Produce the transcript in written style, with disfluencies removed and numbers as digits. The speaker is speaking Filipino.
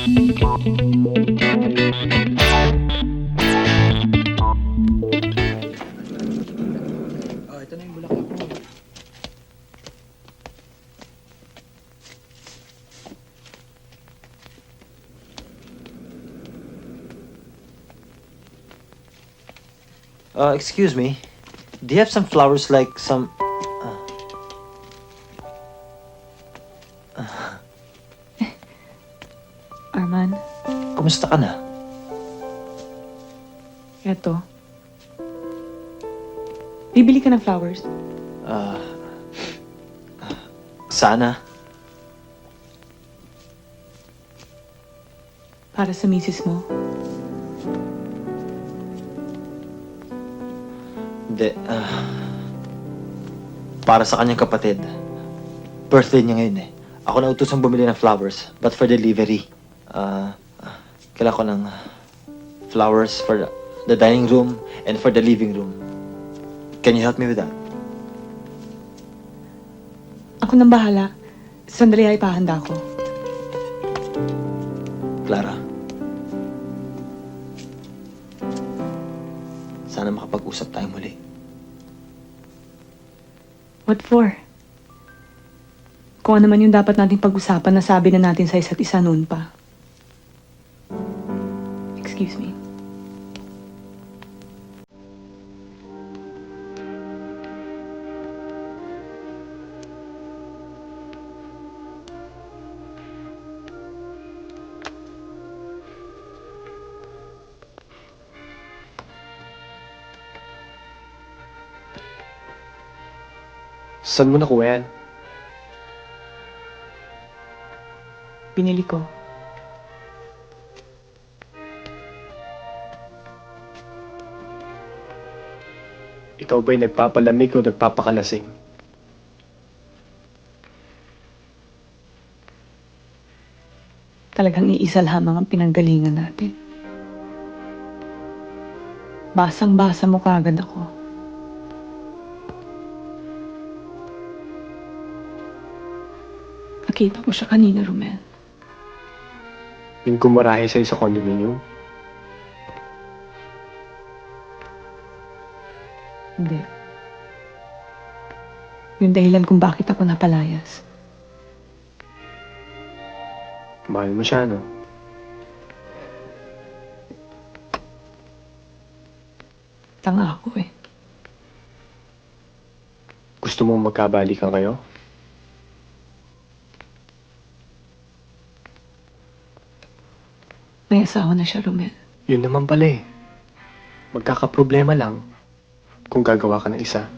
Oh, ito na yung bulaklak mo. Excuse me. Do you have some flowers like some... Arman, Kumusta ka na? eto. Bibili ka ng flowers. Ah... sana. Para sa misis mo. Hindi, para sa kanyang kapatid. Birthday niya ngayon eh. Ako na utosang bumili ng flowers, but for delivery. Kailangan ko ng flowers for the dining room and for the living room. Can you help me with that? Ako nang bahala. Sandali ay pahanda ko. Clara. Sana makapag-usap tayo muli. What for? Kung ano man yung dapat nating pag-usapan, nasabi na natin sa isa't isa noon pa. Excuse me. Saan mo nakuha yan? Binili ko. Ikaw ba'y nagpapalamig o nagpapakalasing? Talagang iisa lamang ang pinanggalingan natin. Basang-basa mo kagad ako. Nakita ko siya kanina, Romel. Yung gumarahe sa'yo sa condominium? Hindi. Yung dahilan kung bakit ako napalayas. Mahal mo siya, no? Tanga ako eh. Gusto mo magkabalikan kayo? May asawa na siya, Romel. Yun naman pala eh. Magkakaproblema lang kung gagawa ka ng isa.